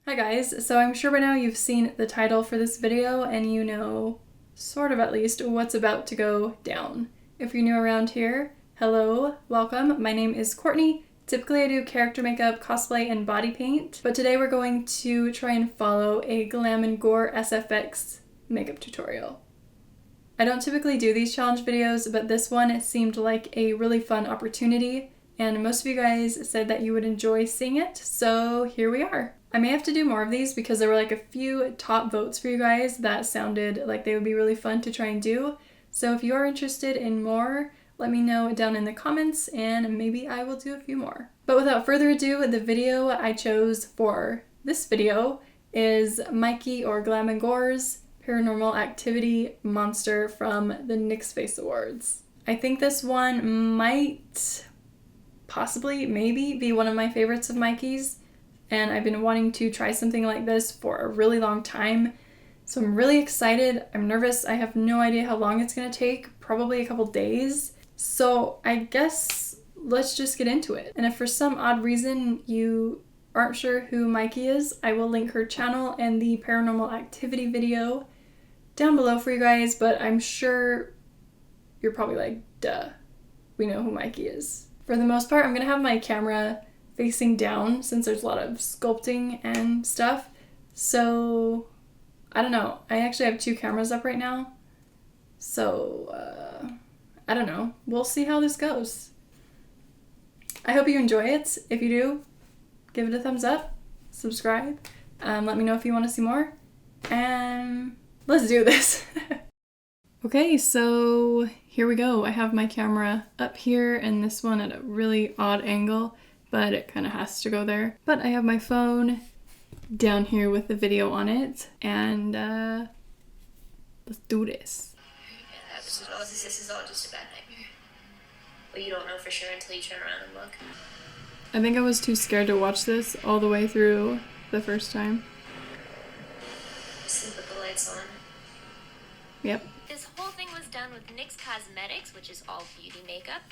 Hi guys, so I'm sure by now you've seen the title for this video and you know, sort of at least, what's about to go down. If you're new around here, hello, welcome. My name is Courtney. Typically I do character makeup, cosplay, and body paint, but today we're going to try and follow a Glam Gore SFX makeup tutorial. I don't typically do these challenge videos, but this one seemed like a really fun opportunity, and most of you guys said that you would enjoy seeing it, so here we are. I may have to do more of these because there were like a few top votes for you guys that sounded like they would be really fun to try and do. So if you are interested in more, let me know down in the comments and maybe I will do a few more. But without further ado, the video I chose for this video is Mykie or Glam Gore's Paranormal Activity Monster from the Nyx Face Awards. I think this one might possibly, maybe, be one of my favorites of Mykie's. And I've been wanting to try something like this for a really long time. So I'm really excited. I'm nervous. I have no idea how long it's going to take, probably a couple days. So I guess let's just get into it. And if for some odd reason you aren't sure who Mykie is, I will link her channel and the paranormal activity video down below for you guys, but I'm sure you're probably like, duh, we know who Mykie is. For the most part, I'm going to have my camera facing down since there's a lot of sculpting and stuff. So I don't know. I actually have two cameras up right now. So I don't know. We'll see how this goes. I hope you enjoy it. If you do, give it a thumbs up, subscribe, let me know if you want to see more, and let's do this. Okay, so here we go. I have my camera up here and this one at a really odd angle, but it kind of has to go there. But I have my phone down here with the video on it, and let's do this. Yeah, this is all just a bad nightmare. But you don't know for sure until you turn around and look. I think I was too scared to watch this all the way through the first time. Sleep with the lights on. Yep. This whole thing was done with NYX Cosmetics, which is all beauty makeup,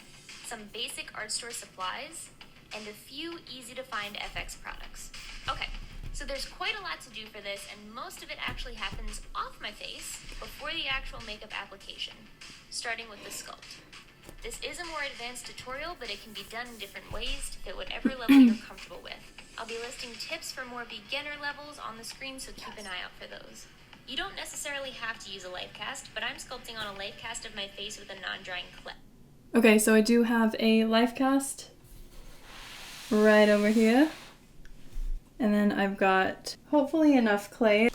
some basic art store supplies, and a few easy-to-find FX products. Okay, so there's quite a lot to do for this, and most of it actually happens off my face before the actual makeup application, starting with the sculpt. This is a more advanced tutorial, but it can be done in different ways to fit whatever level you're comfortable with. I'll be listing tips for more beginner levels on the screen, so keep an eye out for those. You don't necessarily have to use a light cast, but I'm sculpting on a light cast of my face with a non-drying clip. Okay, so I do have a life cast right over here. And then I've got hopefully enough clay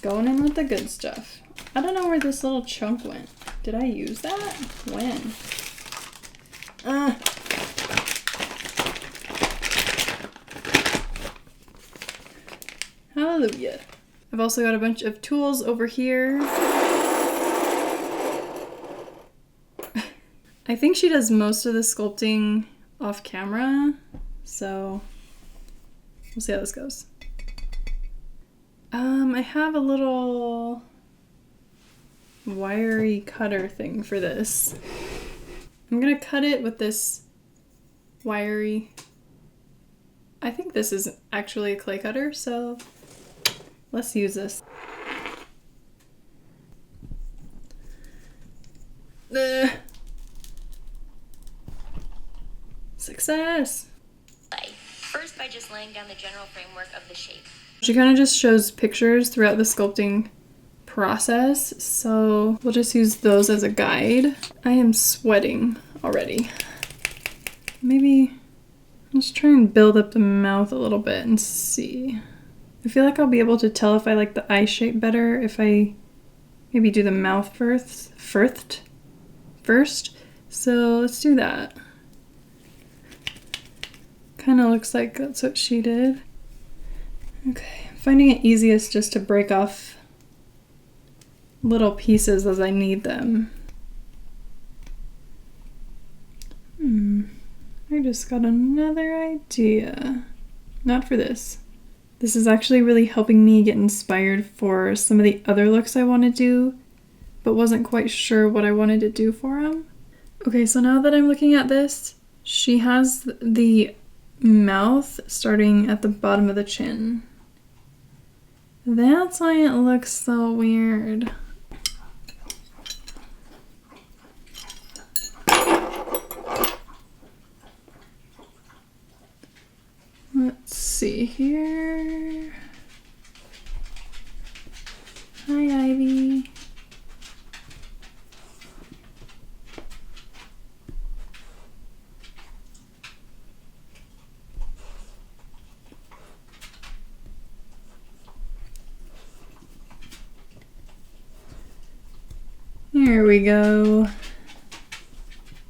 going in with the good stuff. I don't know where this little chunk went. Did I use that? When? Hallelujah. I've also got a bunch of tools over here. I think she does most of the sculpting off camera, so we'll see how this goes. I have a little wiry cutter thing for this. I'm gonna cut it with this wiry, I think this is actually a clay cutter, so let's use this. Success! First, by just laying down the general framework of the shape. She kind of just shows pictures throughout the sculpting process, so we'll just use those as a guide. I am sweating already. Maybe let's try and build up the mouth a little bit and see. I feel like I'll be able to tell if I like the eye shape better if I maybe do the mouth first. So let's do that. Kind of looks like that's what she did. Okay, I'm finding it easiest just to break off little pieces as I need them. I just got another idea. Not for this. This is actually really helping me get inspired for some of the other looks I want to do, but wasn't quite sure what I wanted to do for them. Okay, so now that I'm looking at this, she has the mouth starting at the bottom of the chin. That's why it looks so weird. Let's see here. Hi, Ivy. Here we go.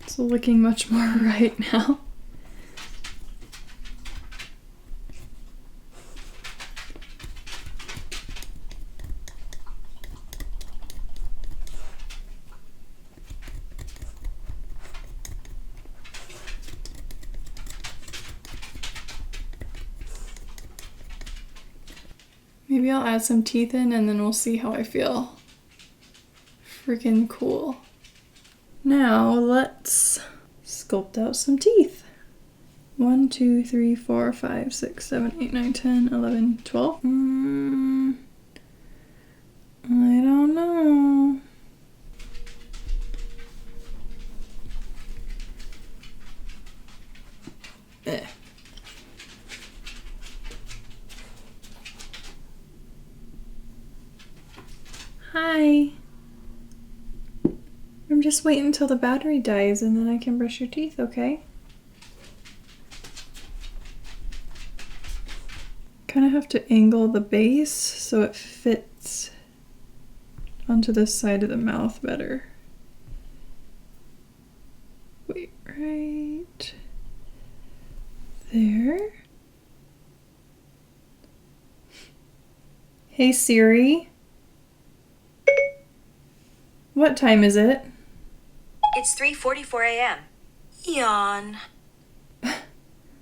It's looking much more right now. Maybe I'll add some teeth in and then we'll see how I feel. Freaking cool. Now let's sculpt out some teeth. 1, 2, 3, 4, 5, 6, 7, 8, 9, 10, 11, 12. I don't know. Hi. I'm just waiting until the battery dies and then I can brush your teeth, okay? Kind of have to angle the base so it fits onto this side of the mouth better. Wait, right there. Hey Siri. What time is it? It's 3:44 a.m. Yawn.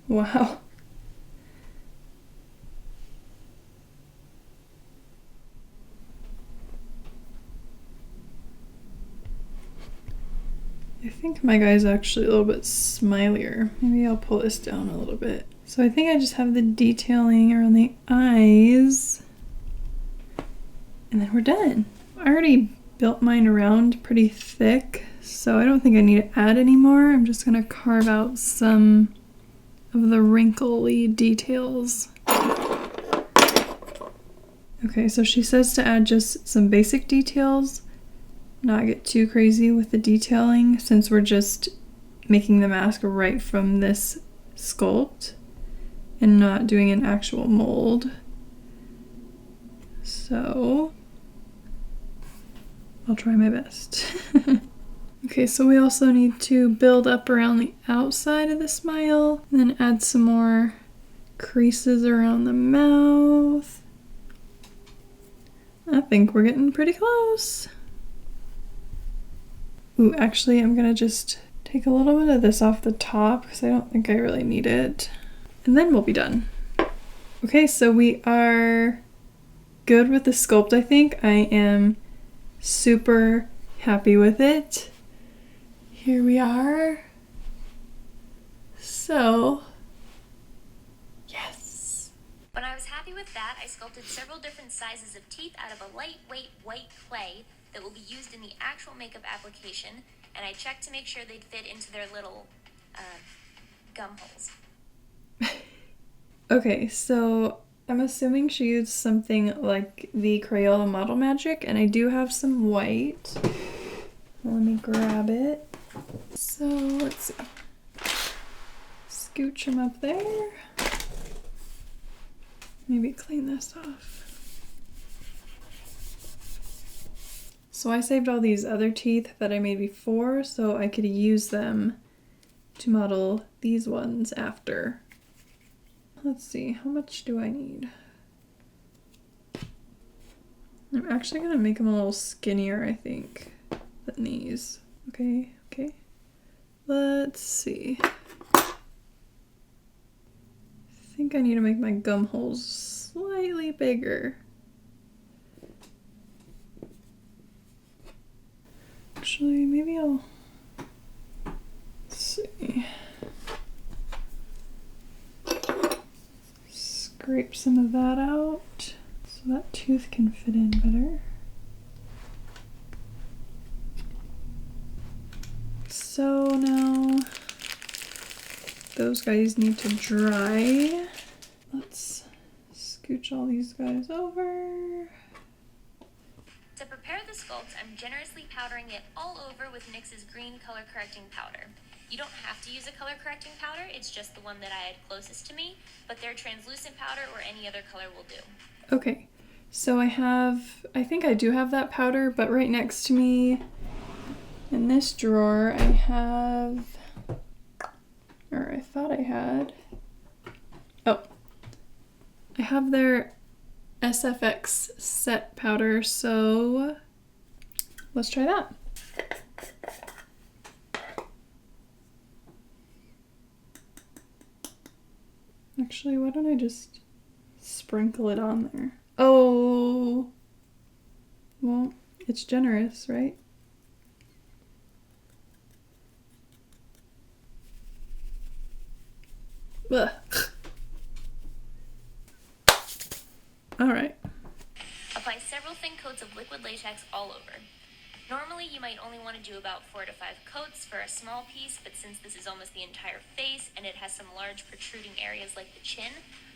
Wow. I think my guy's actually a little bit smilier. Maybe I'll pull this down a little bit. So I think I just have the detailing around the eyes. And then we're done. I already built mine around pretty thick, so I don't think I need to add any more. I'm just gonna carve out some of the wrinkly details. Okay, so she says to add just some basic details, not get too crazy with the detailing since we're just making the mask right from this sculpt and not doing an actual mold. So I'll try my best. Okay, so we also need to build up around the outside of the smile, and then add some more creases around the mouth. I think we're getting pretty close. Ooh, actually, I'm gonna just take a little bit of this off the top because I don't think I really need it. And then we'll be done. Okay, so we are good with the sculpt, I think. I am super happy with it. Here we are. So, yes. When I was happy with that, I sculpted several different sizes of teeth out of a lightweight white clay that will be used in the actual makeup application, and I checked to make sure they'd fit into their little gum holes. Okay, so I'm assuming she used something like the Crayola Model Magic, and I do have some white. Let me grab it. So let's see. Scooch them up there. Maybe clean this off. So I saved all these other teeth that I made before so I could use them to model these ones after. Let's see, how much do I need? I'm actually gonna make them a little skinnier, I think, than these. Okay. Let's see. I think I need to make my gum holes slightly bigger. Actually, maybe I'll, let's see. Scrape some of that out. So So that tooth can fit in better. So now those guys need to dry. Let's scooch all these guys over. To prepare the sculpt, I'm generously powdering it all over with NYX's green color correcting powder. You don't have to use a color correcting powder, it's just the one that I had closest to me, but their translucent powder or any other color will do. Okay, so I think I do have that powder, but right next to me in this drawer I have, or I thought I had, oh, I have their SFX set powder, so let's try that. Actually, why don't I just sprinkle it on there? Oh, well, it's generous, right? Ugh. All right. Apply several thin coats of liquid latex all over. Normally, you might only want to do about 4 to 5 coats for a small piece, but since this is almost the entire face and it has some large protruding areas like the chin,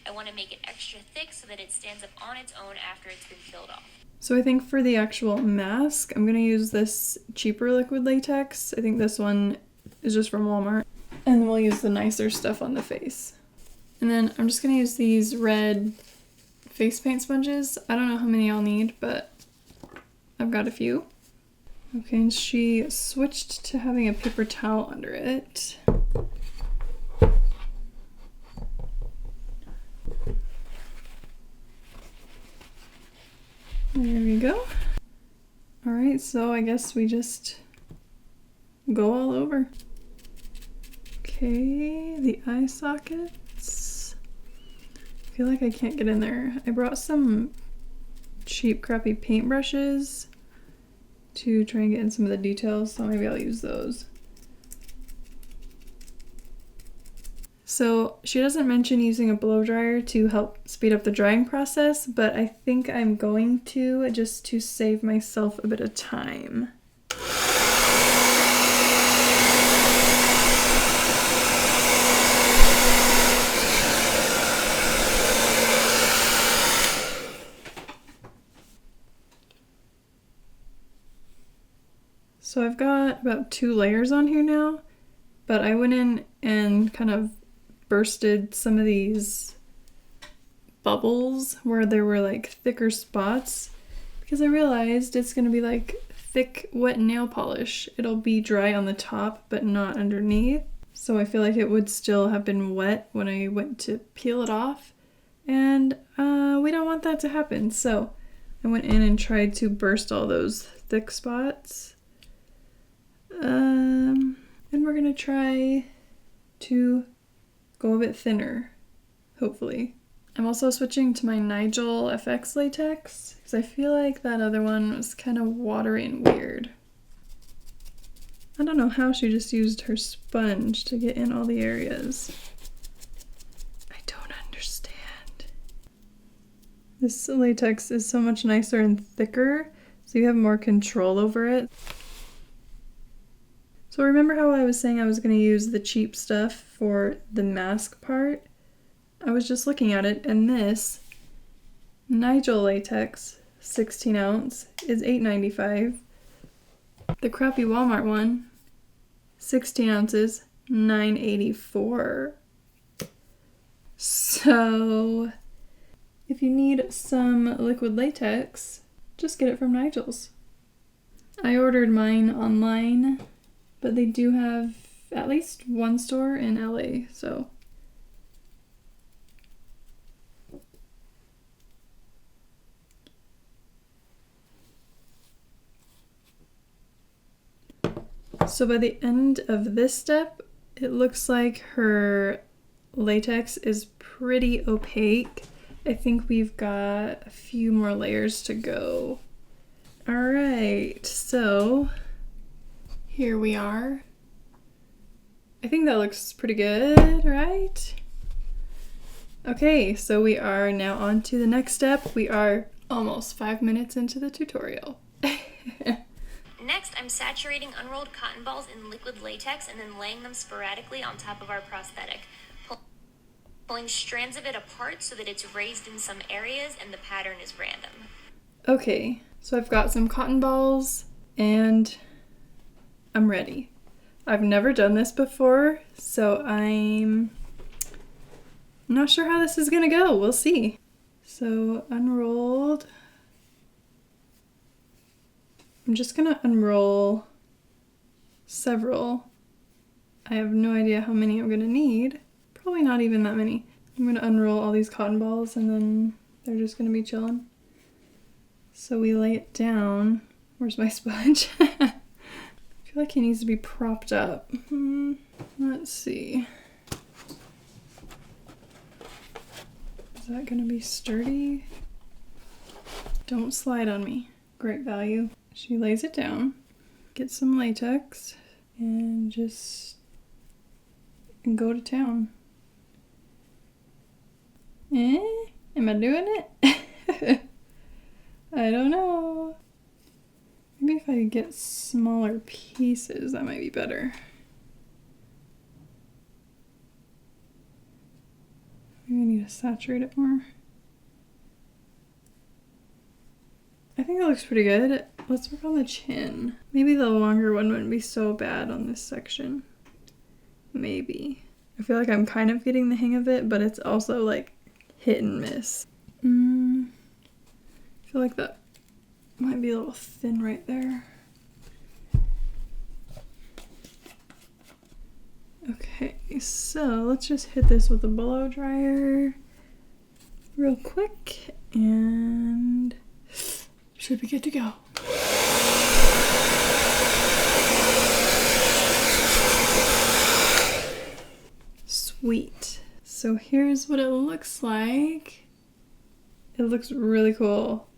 I want to make it extra thick so that it stands up on its own after it's been peeled off. So I think for the actual mask, I'm going to use this cheaper liquid latex. I think this one is just from Walmart. And then we'll use the nicer stuff on the face. And then I'm just going to use these red face paint sponges. I don't know how many I'll need, but I've got a few. Okay, and she switched to having a paper towel under it. There we go. All right, so I guess we just go all over. Okay, the eye sockets. I feel like I can't get in there. I brought some cheap, crappy paintbrushes to try and get in some of the details, so maybe I'll use those. So she doesn't mention using a blow dryer to help speed up the drying process, but I think I'm going to, just to save myself a bit of time. So I've got about 2 layers on here now, but I went in and kind of bursted some of these bubbles where there were like thicker spots because I realized it's gonna be like thick, wet nail polish. It'll be dry on the top, but not underneath. So I feel like it would still have been wet when I went to peel it off, and we don't want that to happen. So I went in and tried to burst all those thick spots. And we're gonna try to go a bit thinner, hopefully. I'm also switching to my Nigel FX latex because I feel like that other one was kind of watery and weird. I don't know how she just used her sponge to get in all the areas. I don't understand. This latex is so much nicer and thicker, so you have more control over it. So remember how I was saying I was going to use the cheap stuff for the mask part? I was just looking at it, and this Nigel latex 16 ounce is $8.95. The crappy Walmart one, 16 ounces, $9.84. So if you need some liquid latex, just get it from Nigel's. I ordered mine online, but they do have at least one store in LA, so. So by the end of this step, it looks like her latex is pretty opaque. I think we've got a few more layers to go. All right, so here we are. I think that looks pretty good, right? Okay, so we are now on to the next step. We are Almost 5 minutes into the tutorial. Next, I'm saturating unrolled cotton balls in liquid latex and then laying them sporadically on top of our prosthetic, pulling strands of it apart so that it's raised in some areas and the pattern is random. Okay, so I've got some cotton balls and I'm ready. I've never done this before, so I'm not sure how this is gonna go. We'll see. So unrolled. I'm just gonna unroll several. I have no idea how many I'm gonna need. Probably not even that many. I'm gonna unroll all these cotton balls and then they're just gonna be chilling. So we lay it down. Where's my sponge? I feel like he needs to be propped up. Let's see. Is that gonna be sturdy? Don't slide on me. Great value. She lays it down, gets some latex, and just go to town. Am I doing it? I don't know. Maybe if I get smaller pieces, that might be better. Maybe I need to saturate it more. I think it looks pretty good. Let's work on the chin. Maybe the longer one wouldn't be so bad on this section. Maybe. I feel like I'm kind of getting the hang of it, but it's also like hit and miss. I feel like that might be a little thin right there. Okay, so let's just hit this with a blow dryer real quick and should be good to go. Sweet. So here's what it looks like. It looks really cool.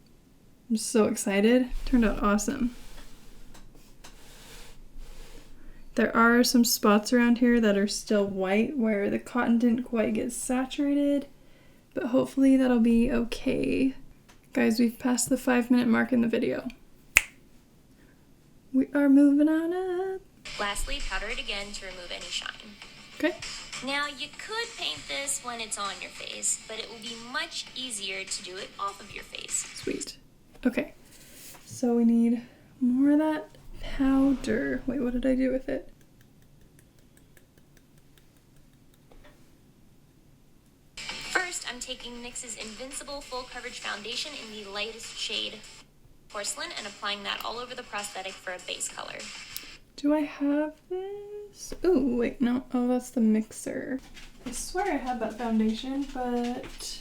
I'm so excited. Turned out awesome. There are some spots around here that are still white where the cotton didn't quite get saturated, but hopefully that'll be okay. Guys, we've passed the 5-minute mark in the video. We are moving on up. Lastly, powder it again to remove any shine. Okay. Now, you could paint this when it's on your face, but it will be much easier to do it off of your face. Sweet. Okay. So we need more of that powder. Wait, what did I do with it? First, I'm taking NYX's Invincible Full Coverage Foundation in the lightest shade Porcelain and applying that all over the prosthetic for a base color. Do I have this? Oh, wait, no. Oh, that's the mixer. I swear I had that foundation, but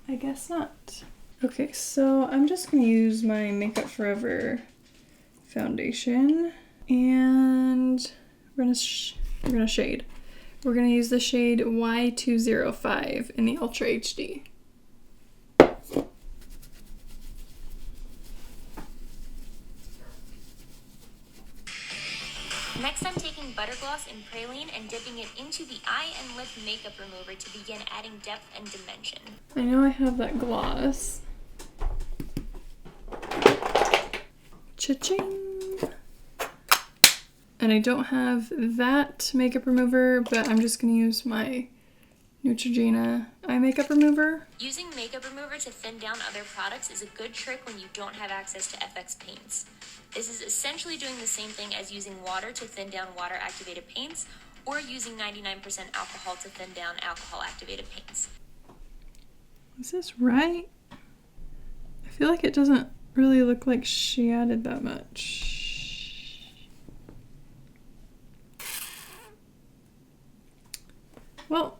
I guess not. Okay, so I'm just going to use my Makeup Forever foundation, and we're gonna shade. We're gonna use the shade Y205 in the Ultra HD. Next, I'm taking Butter Gloss in Praline and dipping it into the eye and lip makeup remover to begin adding depth and dimension. I know I have that gloss. Cha-ching! And I don't have that makeup remover, but I'm just gonna use my Neutrogena eye makeup remover. Using makeup remover to thin down other products is a good trick when you don't have access to FX paints. This is essentially doing the same thing as using water to thin down water-activated paints, or using 99% alcohol to thin down alcohol-activated paints. Is this right? I feel like it doesn't really look like she added that much. Well,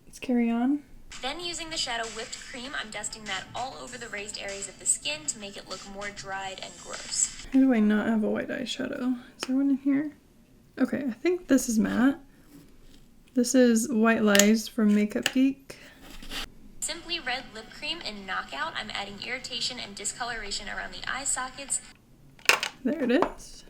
let's carry on. Then using the shadow whipped cream, I'm dusting that all over the raised areas of the skin to make it look more dried and gross. How do I not have a white eyeshadow? Is there one in here? Okay, I think this is matte. This is White Lies from Makeup Geek. Simply Red lip cream in Knockout, I'm adding irritation and discoloration around the eye sockets. There it is.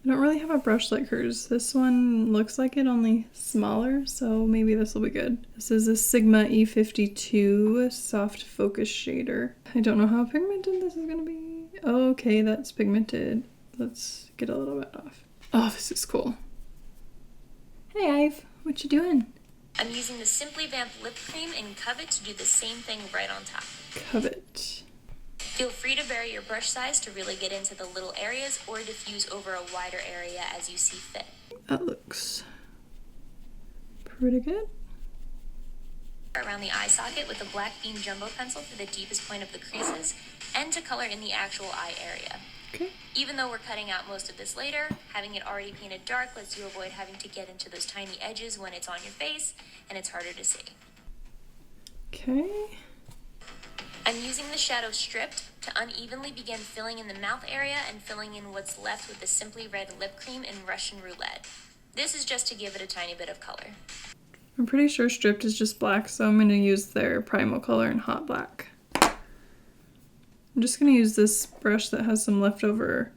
I don't really have a brush like hers. This one looks like it, only smaller, so maybe this will be good. This is a Sigma E52 soft focus shader. I don't know how pigmented this is gonna be. Okay, that's pigmented. Let's get a little bit off. Oh, this is cool. Hey, Ive, what you doing? I'm using the Simply Vamp lip cream in Covet to do the same thing right on top. Covet. Feel free to vary your brush size to really get into the little areas or diffuse over a wider area as you see fit. That looks pretty good. Around the eye socket with a black bean jumbo pencil for the deepest point of the creases and to color in the actual eye area. Okay. Even though we're cutting out most of this later, having it already painted dark lets you avoid having to get into those tiny edges when it's on your face and it's harder to see. Okay. I'm using the shadow stripped to unevenly begin filling in the mouth area and filling in what's left with the Simply Red lip cream in Russian Roulette. This is just to give it a tiny bit of color. I'm pretty sure stripped is just black, so I'm going to use their primal color in hot black. I'm just going to use this brush that has some leftover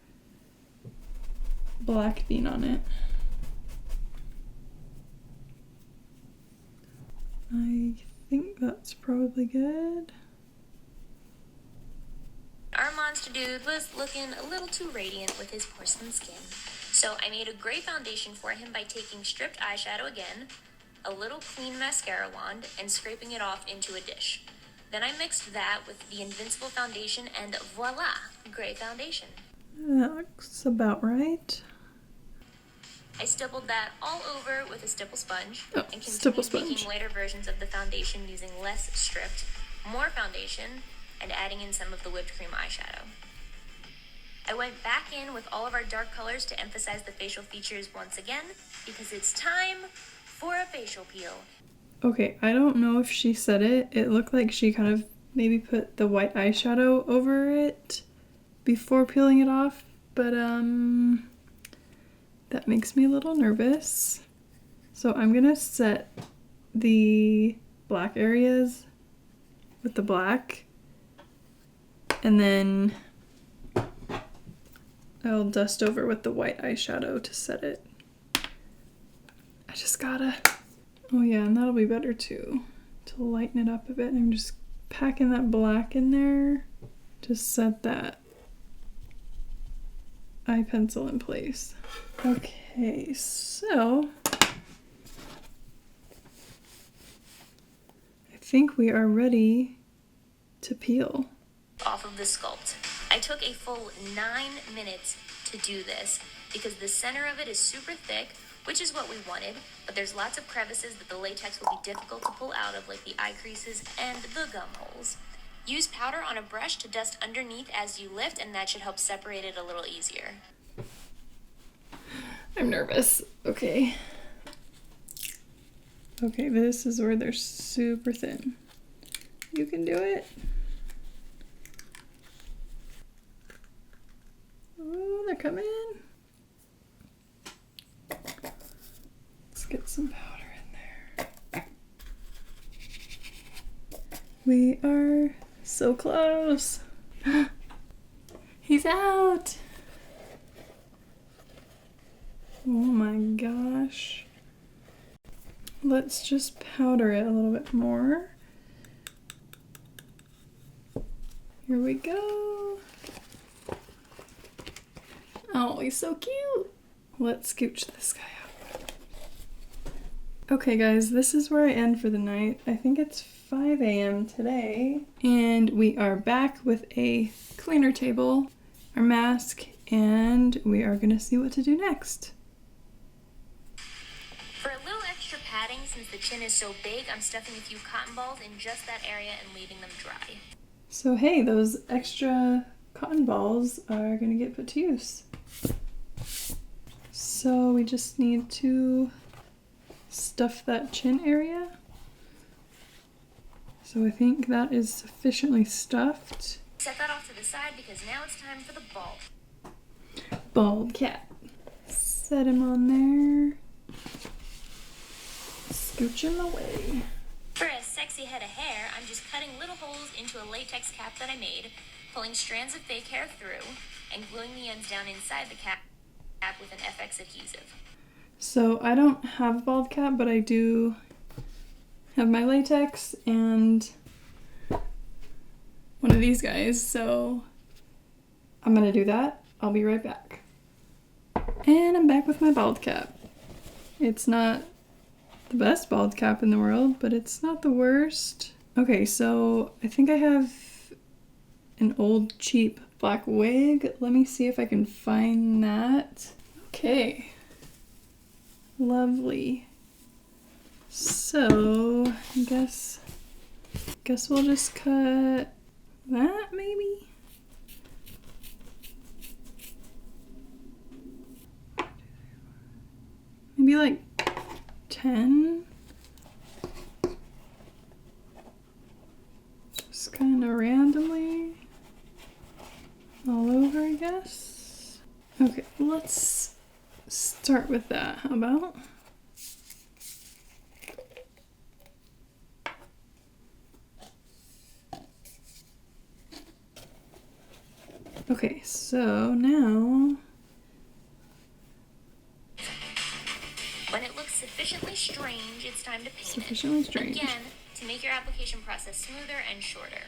black bean on it. I think that's probably good. Our monster dude was looking a little too radiant with his porcelain skin. So I made a gray foundation for him by taking stripped eyeshadow again, a little clean mascara wand, and scraping it off into a dish. Then I mixed that with the Invincible foundation and voila, gray foundation. That looks about right. I stippled that all over with a stipple sponge Oh, and stipple continued sponge. making lighter versions of the foundation using less stripped, more foundation, and adding in some of the whipped cream eyeshadow. I went back in with all of our dark colors to emphasize the facial features once again, because it's time for a facial peel. Okay, I don't know if she said it. It looked like she kind of maybe put the white eyeshadow over it before peeling it off, but that makes me a little nervous. So I'm gonna set the black areas with the black, and then I'll dust over with the white eyeshadow to set it. I just gotta, oh yeah, and that'll be better too, to lighten it up a bit. I'm just packing that black in there to set that eye pencil in place. Okay, so I think we are ready to peel. Off of the sculpt. I took a full 9 minutes to do this because the center of it is super thick, which is what we wanted, but there's lots of crevices that the latex will be difficult to pull out of, like the eye creases and the gum holes. Use powder on a brush to dust underneath as you lift, and that should help separate it a little easier. I'm nervous. Okay. Okay, this is where they're super thin. You can do it. Oh, they're coming. Let's get some powder in there. We are so close. He's out. Oh my gosh. Let's just powder it a little bit more. Here we go. Oh, he's so cute. Let's scooch this guy up. Okay guys, this is where I end for the night. I think it's 5 a.m. today. And we are back with a cleaner table, our mask, and we are gonna see what to do next. For a little extra padding, since the chin is so big, I'm stuffing a few cotton balls in just that area and leaving them dry. So hey, those extra cotton balls are gonna get put to use. So we just need to stuff that chin area. So I think that is sufficiently stuffed. Set that off to the side because now it's time for the bald. Bald cat. Set him on there. Scooch him away. For a sexy head of hair, I'm just cutting little holes into a latex cap that I made, pulling strands of fake hair through, and gluing the ends down inside the cap. cap with an FX adhesive. So I don't have a bald cap, but I do have my latex and one of these guys, so I'm gonna do that. I'll be right back. And I'm back with my bald cap. It's not the best bald cap in the world, but it's not the worst. Okay, so I think I have an old cheap black wig. Let me see if I can find that. Okay. Lovely. So, I guess we'll just cut that maybe? Maybe like 10? Just kind of randomly all over, I guess. Okay, let's start with that. How about? Okay, so now When it looks sufficiently strange, it's time to paint Sufficiently it. strange. Again, to make your application process smoother and shorter.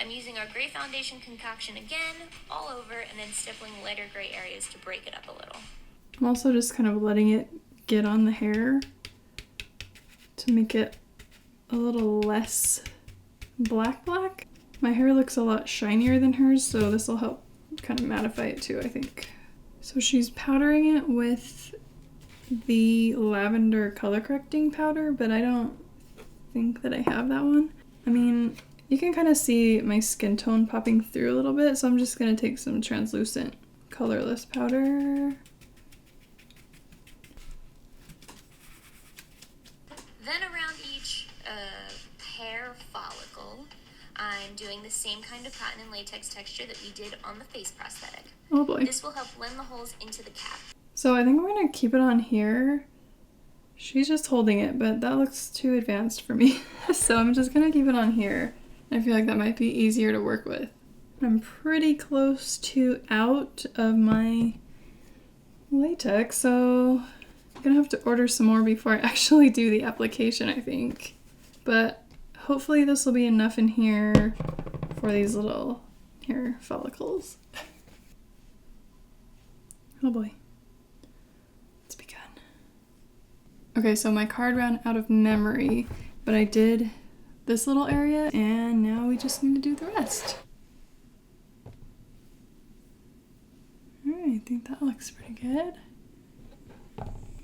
I'm using our gray foundation concoction again, all over, and then stippling lighter gray areas to break it up a little. I'm also just kind of letting it get on the hair to make it a little less black. My hair looks a lot shinier than hers, so this will help kind of mattify it too, I think. So she's powdering it with the lavender color correcting powder, but I don't think that I have that one. I mean, you can kind of see my skin tone popping through a little bit, so I'm just gonna take some translucent colorless powder. Then around each hair follicle, I'm doing the same kind of cotton and latex texture that we did on the face prosthetic. Oh boy. This will help blend the holes into the cap. So I think we're gonna keep it on here. She's just holding it, but that looks too advanced for me. So I'm just gonna keep it on here. I feel like that might be easier to work with. I'm pretty close to out of my latex, so I'm gonna have to order some more before I actually do the application, I think. But hopefully this will be enough in here for these little hair follicles. Oh boy. It's begun. Okay, so my card ran out of memory, but I did this little area, and now we just need to do the rest. Alright, I think that looks pretty good.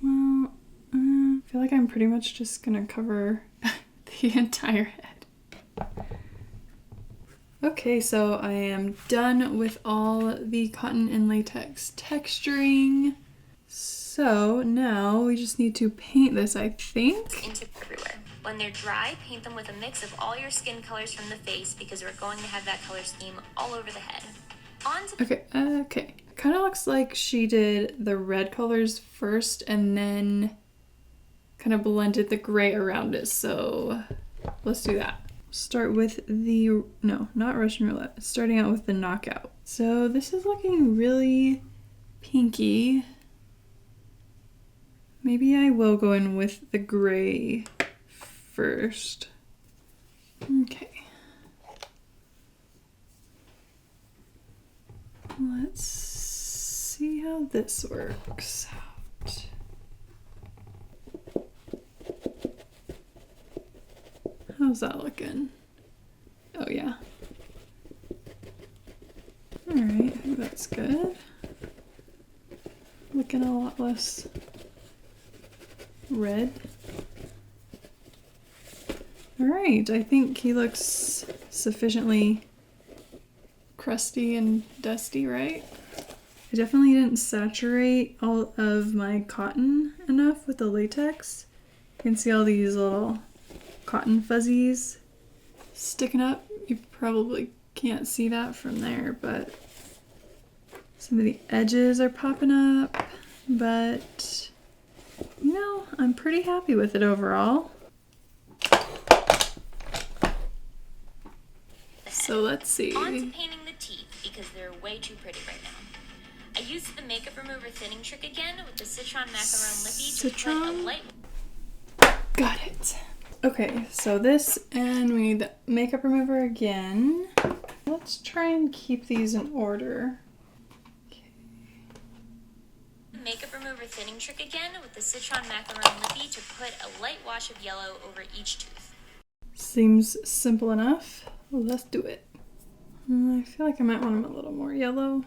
Well, I feel like I'm pretty much just gonna cover the entire head. Okay, so I am done with all the cotton and latex texturing. So now we just need to paint this, I think. Into everywhere. When they're dry, paint them with a mix of all your skin colors from the face because we're going to have that color scheme all over the head. On to Okay. Kind of looks like she did the red colors first and then kind of blended the gray around it. So let's do that. Start with the, no, not Russian roulette. Starting out with the knockout. So this is looking really pinky. Maybe I will go in with the gray first. Okay. Let's see how this works out. How's that looking? Oh yeah. Alright, I think that's good. Looking a lot less red. Alright, I think he looks sufficiently crusty and dusty, right? I definitely didn't saturate all of my cotton enough with the latex. You can see all these little cotton fuzzies sticking up. You probably can't see that from there, but some of the edges are popping up, but you know, I'm pretty happy with it overall. So let's see. On to painting the teeth because they're way too pretty right now. I used the makeup remover thinning trick again with the Citron Macaron Lippy to put a light... Got it. Okay, so this, and we need the makeup remover again. Let's try and keep these in order. Makeup remover thinning trick again with the Citron Macaron Lippy to put a light wash of yellow over each tooth. Seems simple enough. Let's do it. I feel like I might want them a little more yellow.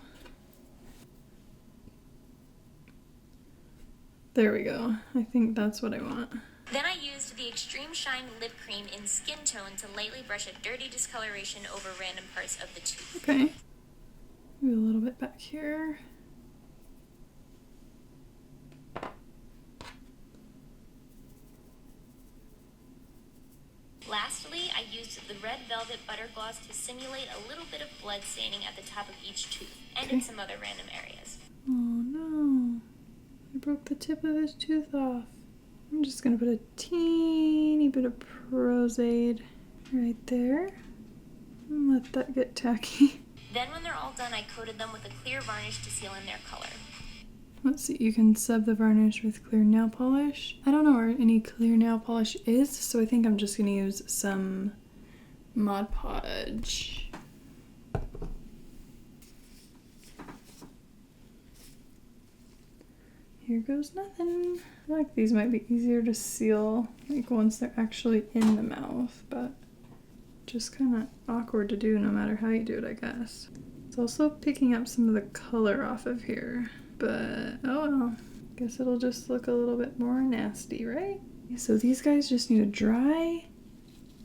There we go. I think that's what I want. Then I used the Extreme Shine Lip Cream in Skin Tone to lightly brush a dirty discoloration over random parts of the tooth. Okay. Maybe a little bit back here. Lastly, I used the Red Velvet Butter Gloss to simulate a little bit of blood staining at the top of each tooth and in some other random areas. Oh no, I broke the tip of his tooth off. I'm just gonna put a teeny bit of Prozaid right there and let that get tacky. Then when they're all done, I coated them with a clear varnish to seal in their color. Let's see, you can sub the varnish with clear nail polish. I don't know where any clear nail polish is, so I think I'm just gonna use some Mod Podge. Here goes nothing. I feel like these might be easier to seal, like once they're actually in the mouth, but just kind of awkward to do no matter how you do it, I guess. It's also picking up some of the color off of here. But, oh well, guess it'll just look a little bit more nasty, right? So these guys just need to dry,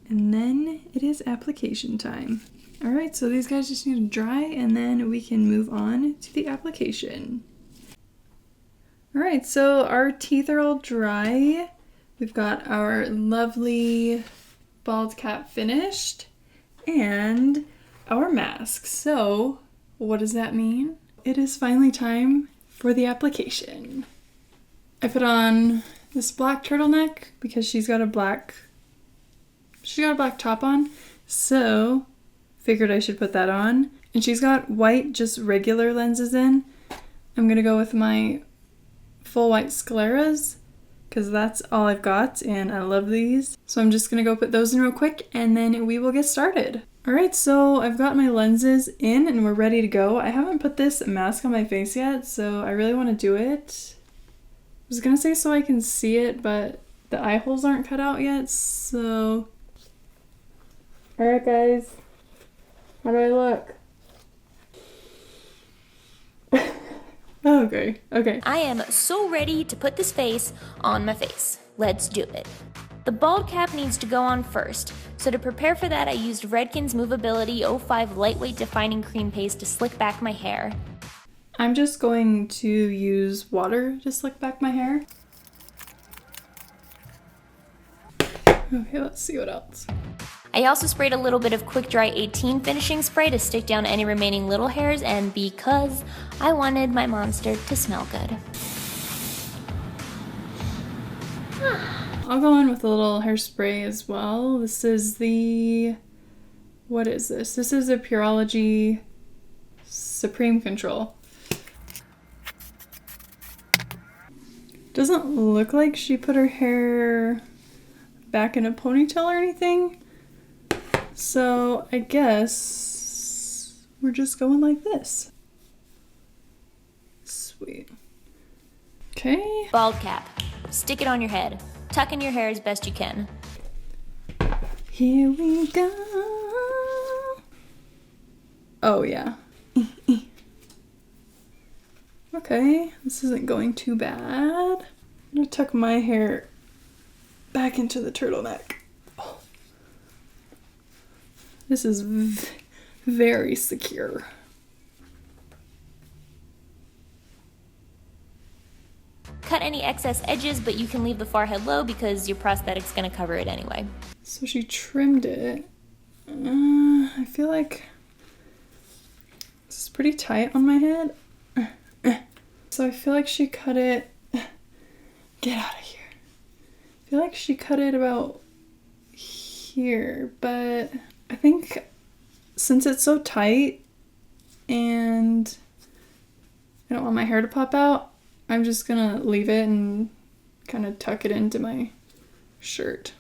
and then it is application time. All right, so these guys just need to dry, and then we can move on to the application. All right, so our teeth are all dry. We've got our lovely bald cap finished, and our mask. So, what does that mean? It is finally time for the application. I put on this black turtleneck because she's got a black top on, so figured I should put that on. And she's got white, just regular lenses in. I'm gonna go with my full white Scleras because that's all I've got and I love these. So I'm just gonna go put those in real quick and then we will get started. Alright, so I've got my lenses in and we're ready to go. I haven't put this mask on my face yet, so I really want to do it. I was gonna say so I can see it, but the eye holes aren't cut out yet, so... Alright guys, how do I look? Okay. I am so ready to put this face on my face. Let's do it. The bald cap needs to go on first, so to prepare for that I used Redken's Movability 05 Lightweight Defining Cream Paste to slick back my hair. I'm just going to use water to slick back my hair. Okay, let's see what else. I also sprayed a little bit of Quick Dry 18 finishing spray to stick down any remaining little hairs, and because I wanted my monster to smell good. I'll go in with a little hairspray as well. This is the... what is this? This is a Pureology Supreme Control. Doesn't look like she put her hair back in a ponytail or anything. So I guess we're just going like this. Sweet. Okay. Bald cap. Stick it on your head. Tuck in your hair as best you can. Here we go. Oh yeah. Okay, this isn't going too bad. I'm gonna tuck my hair back into the turtleneck. Oh. This is very secure. Cut any excess edges, but you can leave the forehead low because your prosthetic's gonna cover it anyway. So she trimmed it. I feel like this is pretty tight on my head. So I feel like she cut it... Get out of here. I feel like she cut it about here, but I think since it's so tight and I don't want my hair to pop out. I'm just gonna leave it and kind of tuck it into my shirt.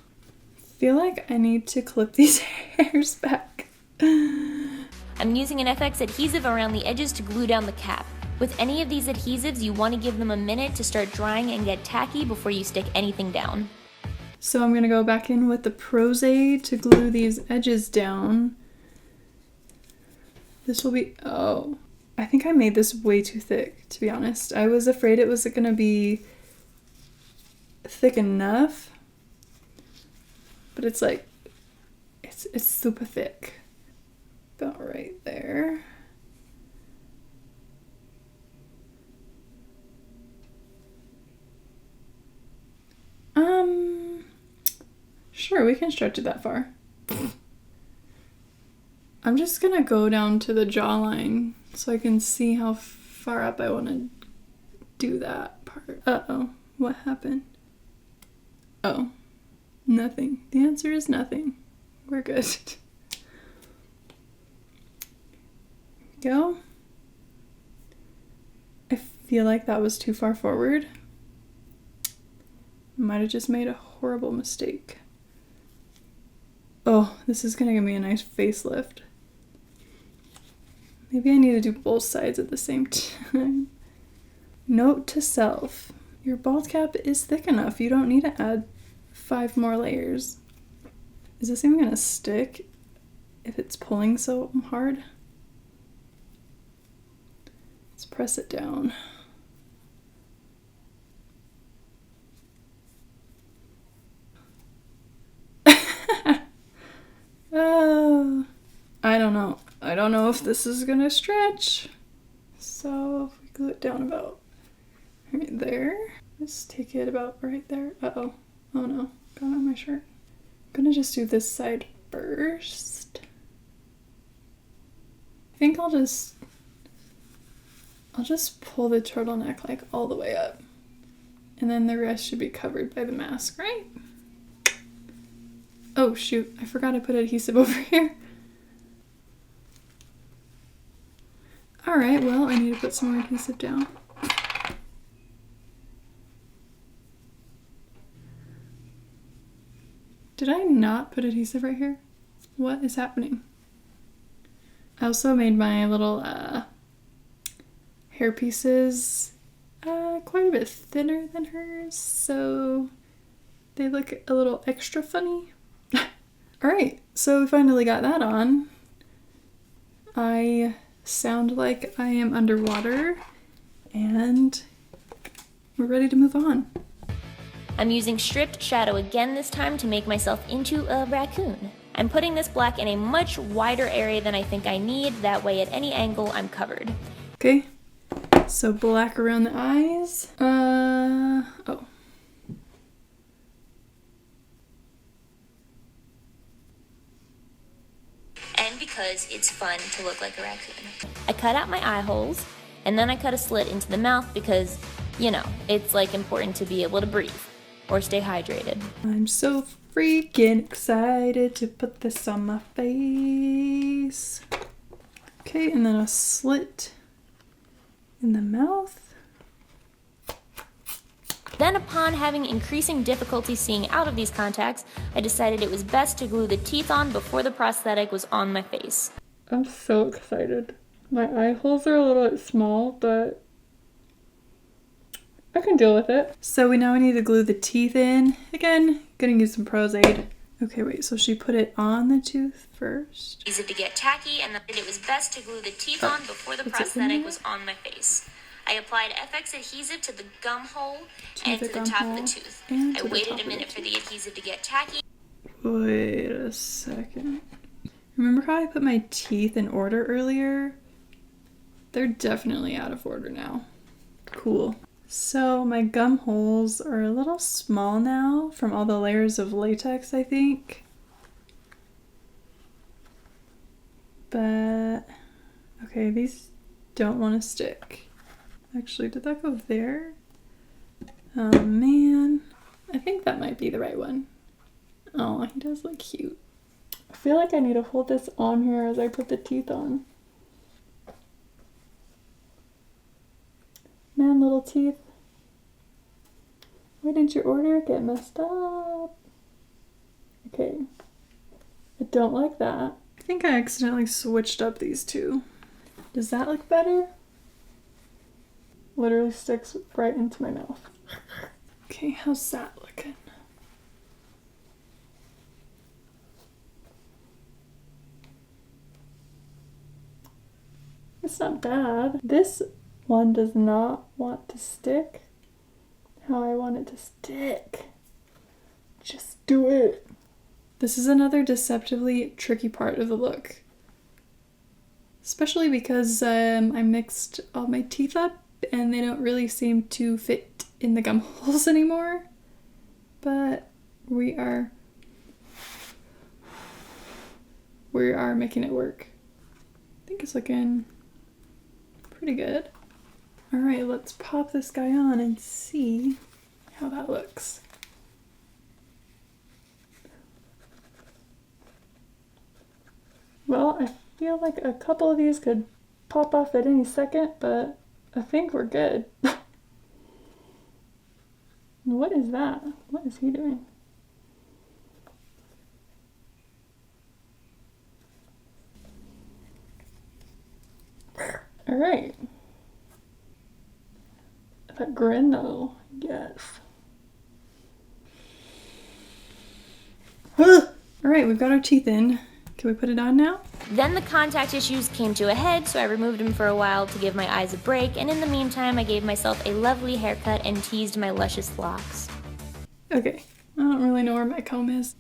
I feel like I need to clip these hairs back. I'm using an FX adhesive around the edges to glue down the cap. With any of these adhesives, you want to give them a minute to start drying and get tacky before you stick anything down. So I'm gonna go back in with the Prose to glue these edges down. This will be, oh, I think I made this way too thick, to be honest. I was afraid it was gonna be thick enough, but it's like, it's super thick. About right there. Sure, we can stretch it that far. I'm just gonna go down to the jawline so I can see how far up I want to do that part. Uh-oh, what happened? Oh, nothing. The answer is nothing. We're good. Go. I feel like that was too far forward. Might have just made a horrible mistake. Oh, this is gonna give me a nice facelift. Maybe I need to do both sides at the same time. Note to self, your bald cap is thick enough. You don't need to add 5 more layers. Is this even gonna stick if it's pulling so hard? Let's press it down. I don't know. I don't know if this is gonna stretch. So if we glue it down about right there. Let's take it about right there. Uh-oh. Oh no. Got on my shirt. I'm gonna just do this side first. I think I'll just pull the turtleneck like all the way up. And then the rest should be covered by the mask, right? Oh shoot, I forgot I put adhesive over here. Alright, well, I need to put some more adhesive down. Did I not put adhesive right here? What is happening? I also made my little hair pieces quite a bit thinner than hers, so they look a little extra funny. Alright, so we finally got that on. I sound like I am underwater, and we're ready to move on. I'm using stripped shadow again this time to make myself into a raccoon. I'm putting this black in a much wider area than I think I need, that way at any angle I'm covered. Okay, so black around the eyes. Oh. And because it's fun to look like a raccoon. I cut out my eye holes, and then I cut a slit into the mouth because, you know, it's like important to be able to breathe or stay hydrated. I'm so freaking excited to put this on my face. Okay, and then a slit in the mouth. Then upon having increasing difficulty seeing out of these contacts, I decided it was best to glue the teeth on before the prosthetic was on my face. I'm so excited. My eye holes are a little bit small, but I can deal with it. So we now need to glue the teeth in. Again, gonna use some Prose-Aid. Okay, wait, so she put it on the tooth first. Easy to get tacky, and it was best to glue the teeth on before the prosthetic was on my face. I applied FX adhesive to the gum hole and to the top of the tooth. I waited a minute for the adhesive to get tacky. Wait a second. Remember how I put my teeth in order earlier? They're definitely out of order now. Cool. So my gum holes are a little small now from all the layers of latex, I think. But, okay, these don't want to stick. Actually, did that go there? Oh man, I think that might be the right one. Oh, he does look cute. I feel like I need to hold this on here as I put the teeth on. again, little teeth. Why didn't your order get messed up? Okay. I don't like that. I think I accidentally switched up these two. Does that look better? Literally sticks right into my mouth. Okay, how's that looking? It's not bad. This one does not want to stick how I want it to stick. Just do it. This is another deceptively tricky part of the look. Especially because I mixed all my teeth up and they don't really seem to fit in the gum holes anymore. But we are making it work. I think it's looking pretty good. All right, let's pop this guy on and see how that looks. Well, I feel like a couple of these could pop off at any second, but I think we're good. What is that? What is he doing? All right. That grin though, yes. All right, we've got our teeth in. Can we put it on now? Then the contact issues came to a head, so I removed them for a while to give my eyes a break, and in the meantime I gave myself a lovely haircut and teased my luscious locks. Okay, I don't really know where my comb is.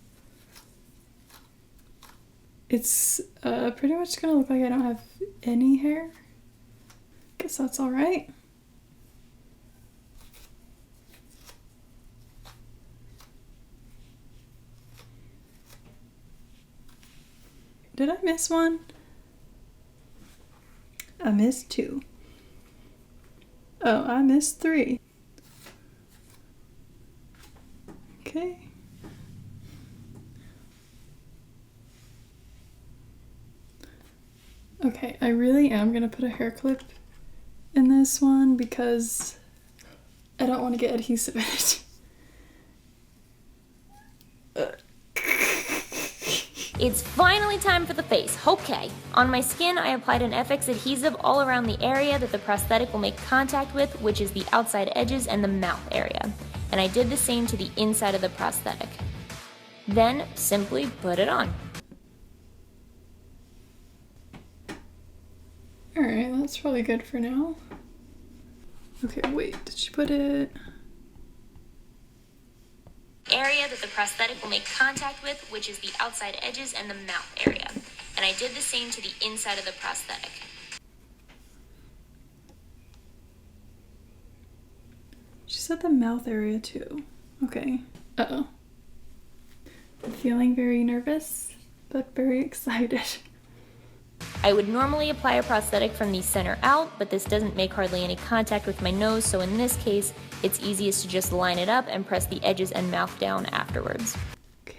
It's pretty much gonna look like I don't have any hair. Guess that's all right. Did I miss one? I missed 2. Oh, I missed 3. Okay. Okay, I really am gonna put a hair clip in this one because I don't want to get adhesive in it. It's finally time for the face. Okay. On my skin, I applied an FX adhesive all around the area that the prosthetic will make contact with, which is the outside edges and the mouth area. And I did the same to the inside of the prosthetic. Then, simply put it on. Alright, that's probably good for now. Okay, wait, did she put it... Area that the prosthetic will make contact with, which is the outside edges and the mouth area. And I did the same to the inside of the prosthetic. She said the mouth area too. Okay. Uh-oh. I'm feeling very nervous, but very excited. I would normally apply a prosthetic from the center out, but this doesn't make hardly any contact with my nose, so in this case, it's easiest to just line it up and press the edges and mouth down afterwards. Okay.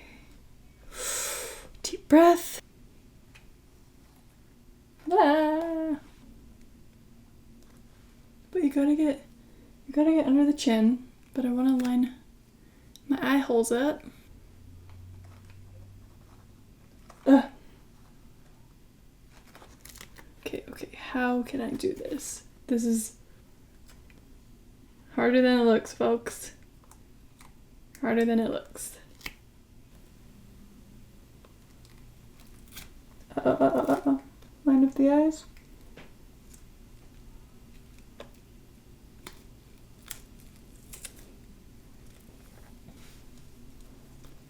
Deep breath. Ah. But you gotta get under the chin, but I want to line my eye holes up. Ugh. Okay, how can I do this? This is harder than it looks, folks. Harder than it looks. Line up the eyes.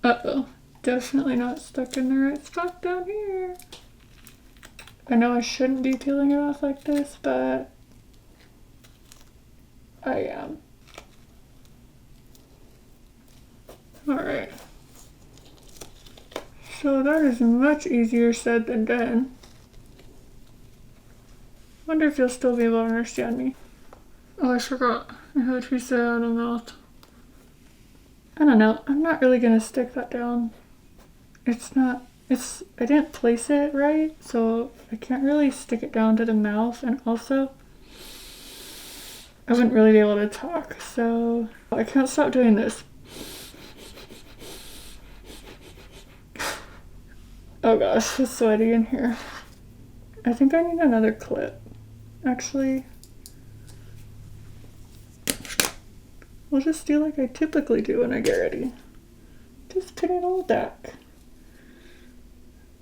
Uh-oh. Definitely not stuck in the right spot down here. I know I shouldn't be peeling it off like this, but I am. Alright. So that is much easier said than done. Wonder if you'll still be able to understand me. Oh, I forgot. I had to say out of the mouth. I don't know. I'm not really gonna stick that down. I didn't place it right, so I can't really stick it down to the mouth, and also I wouldn't really be able to talk, so I can't stop doing this. Oh gosh, it's sweaty in here. I think I need another clip. Actually, we'll just do like I typically do when I get ready. Just put it all back.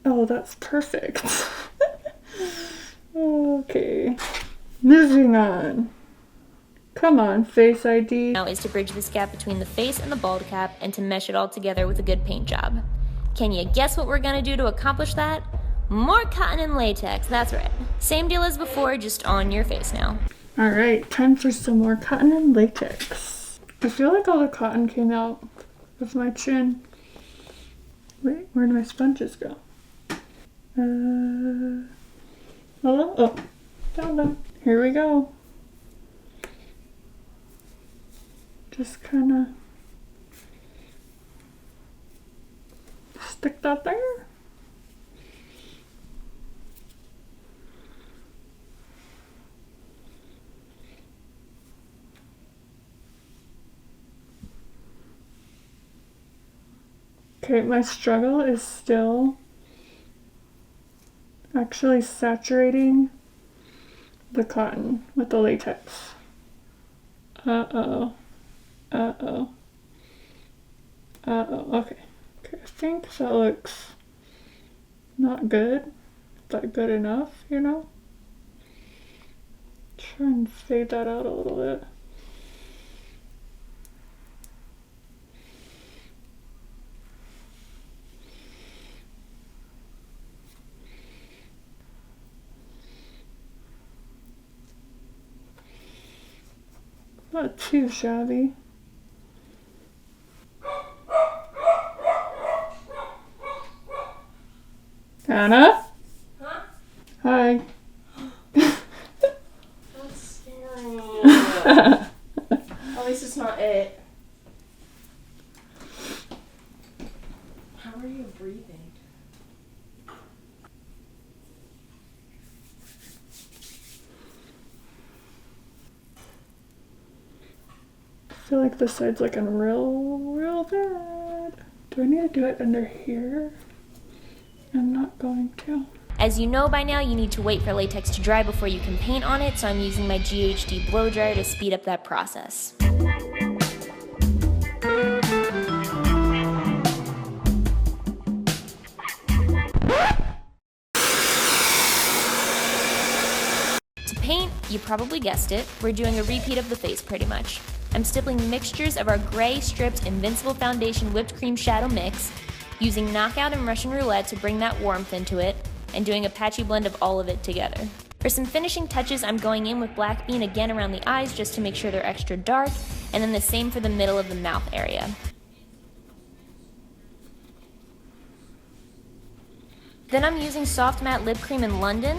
Oh, that's perfect. Okay, moving on. Come on, Face ID. Now is to bridge this gap between the face and the bald cap and to mesh it all together with a good paint job. Can you guess what we're gonna do to accomplish that? More cotton and latex, that's right. Same deal as before, just on your face now. All right, time for some more cotton and latex. I feel like all the cotton came out of my chin. Wait, where did my sponges go? Hello? Oh, found them. Here we go. Just kind of stick that there. Okay, my struggle is still actually saturating the cotton with the latex. Uh-oh. Uh-oh. Uh-oh. Okay. Okay, I think that looks not good, but good enough, you know? Try and fade that out a little bit. Not too shabby. Anna? Huh? Hi. That's scary. At least it's not it. How are you breathing? I feel like this side's looking real bad. Do I need to do it under here? I'm not going to. As you know by now, you need to wait for latex to dry before you can paint on it, so I'm using my GHD blow dryer to speed up that process. To paint, you probably guessed it, we're doing a repeat of the face pretty much. I'm stippling mixtures of our gray stripped Invincible Foundation whipped cream shadow mix, using Knockout and Russian Roulette to bring that warmth into it, and doing a patchy blend of all of it together. For some finishing touches, I'm going in with Black Bean again around the eyes just to make sure they're extra dark, and then the same for the middle of the mouth area. Then I'm using Soft Matte Lip Cream in London,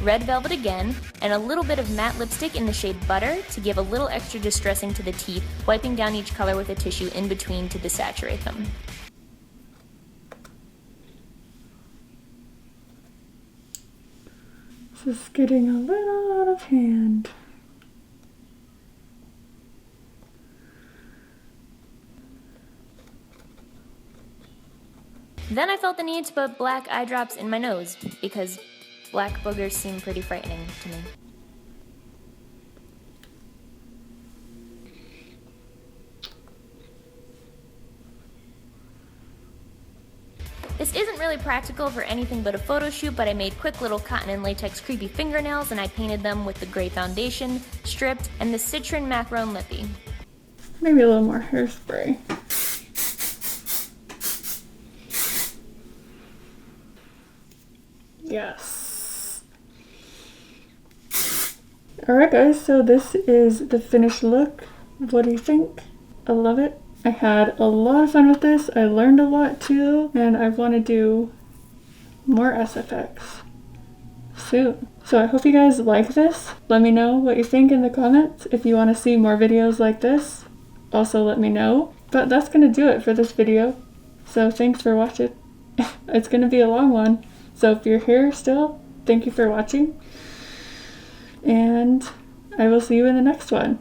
Red Velvet again, and a little bit of matte lipstick in the shade Butter to give a little extra distressing to the teeth, wiping down each color with a tissue in between to desaturate them. This is getting a little out of hand. Then I felt the need to put black eye drops in my nose, because black boogers seem pretty frightening to me. This isn't really practical for anything but a photo shoot, but I made quick little cotton and latex creepy fingernails and I painted them with the gray foundation, stripped, and the Citron Macaron Lippy. Maybe a little more hairspray. Yes. Alright guys, so this is the finished look. What do you think? I love it. I had a lot of fun with this. I learned a lot too, and I want to do more SFX soon. So I hope you guys like this. Let me know what you think in the comments. If you want to see more videos like this, also let me know. But that's going to do it for this video. So thanks for watching. It's going to be a long one. So if you're here still, thank you for watching. And I will see you in the next one.